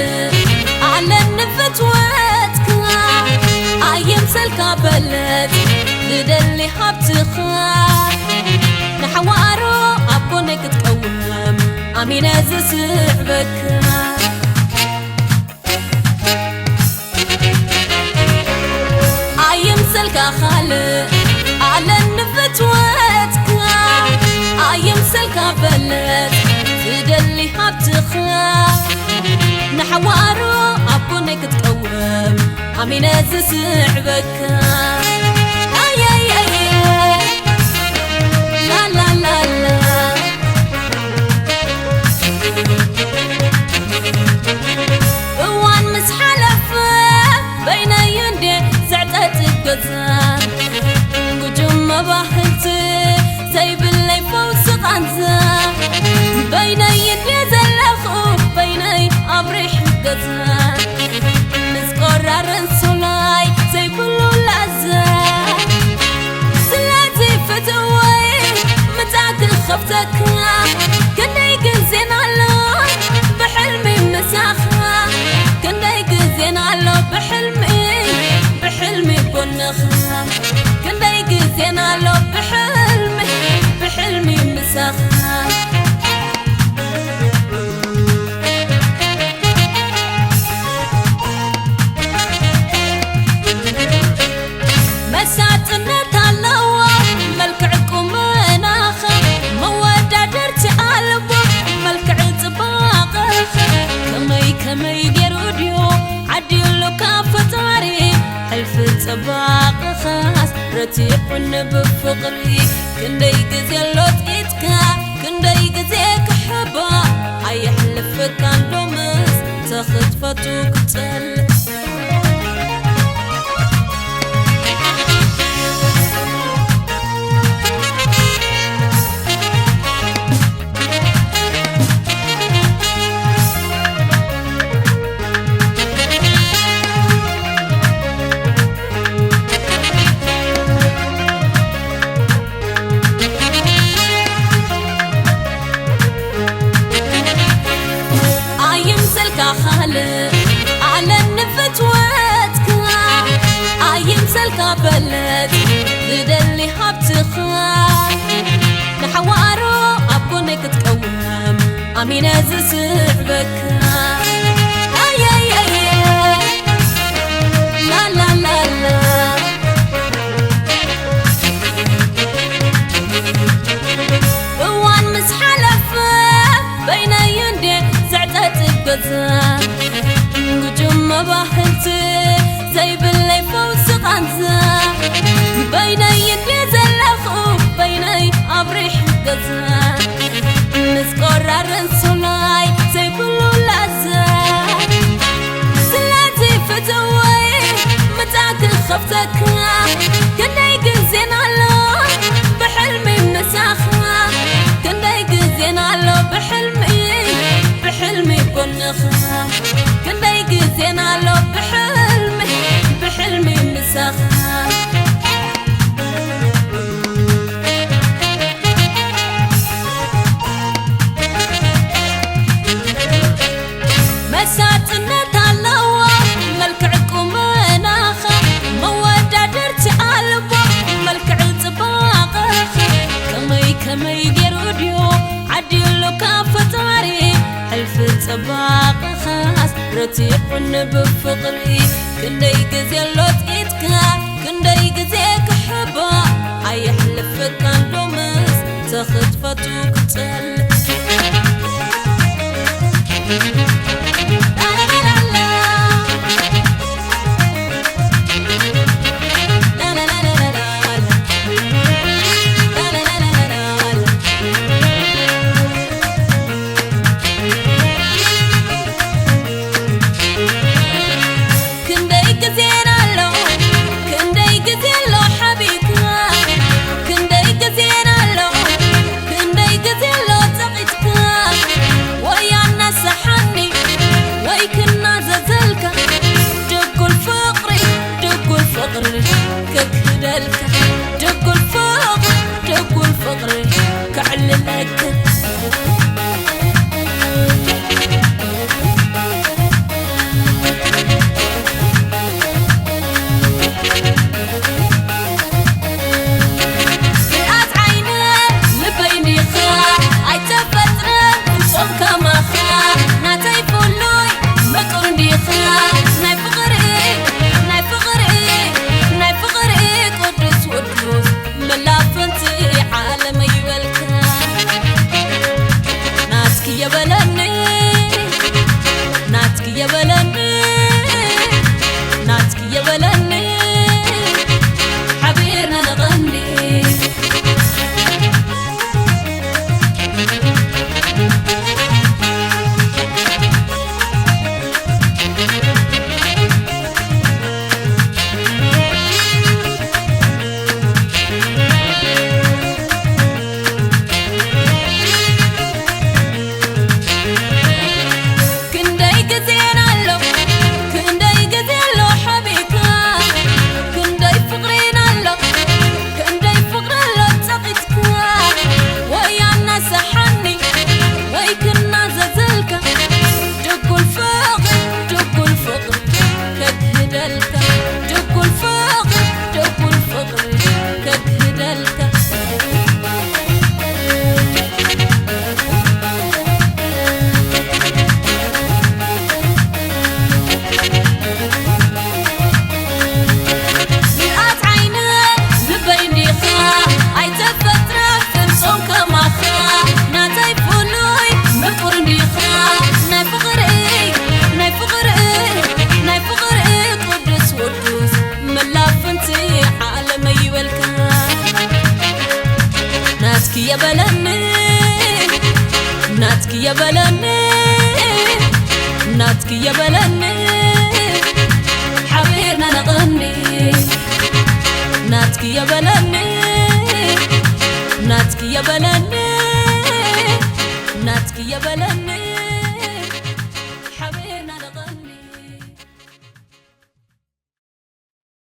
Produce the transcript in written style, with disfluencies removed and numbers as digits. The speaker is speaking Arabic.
خالق على النفتوتك أيام سلكا بلد تدلي حبتخا نحوارو أبونك تقوم أمينة زسعبك أيام سلكا خالق على النفتوتك أيام سلكا بلد تدلي حبتخا نحوارو أبونك تقوم أمينة زسعبك زي باللي فوسق عنزا بيني يزلخو بيني أبريح قزا مسقرر انسولاي زي كله لازا سلاتي فتوي متاك خفتك كني قزين علو بحلمي مساخا كني قزين علو بحلمي بنخا كني قزين علو بحلمي مسخها مساتنا تلوى ملكعكم مناخا مودة درتي قلبه ملكع طباقه كمي بيروديو عديلو كافتاري حلف طباق خاص رتيحن بفقري كندي قزيلو تقيتكا كندي قزيك حبا عيحلفك عن لومس تخطفتو قتل خالق على النفتوتك أيام سلكا بلد تدلي حبتخا نحوارو أبونك تقوم أمينة زسعبك لا لا لا لا وان مسحلفة بين يندي نجوم باهلتي زي باللي فوسق عنزا بيني يزلخو بيني أبريح قزا مسقرر انسولاي زي كله لازا سلاتي فتوي متاك خفتك كني قزين علو بحلمي مساخا كني قزين علو بحلمي بنخا كني قزين علو بحلمي مساخا مساتنا تلوى ملكعكم مناخا مودة درتي قلبه ملكع طباقه كمي بيروديو عديلو كافتاري حلف طباق خاص رتيحن بفقري كندي قزيلو تقيتكا كندي قزيك حبا عيحلفك عن لومس تخطفتو قتل يبلني ناتك يبلني ناتك يبلني حبيرنا نغني ناتك يبلني ناتك يبلني ناتك يبلني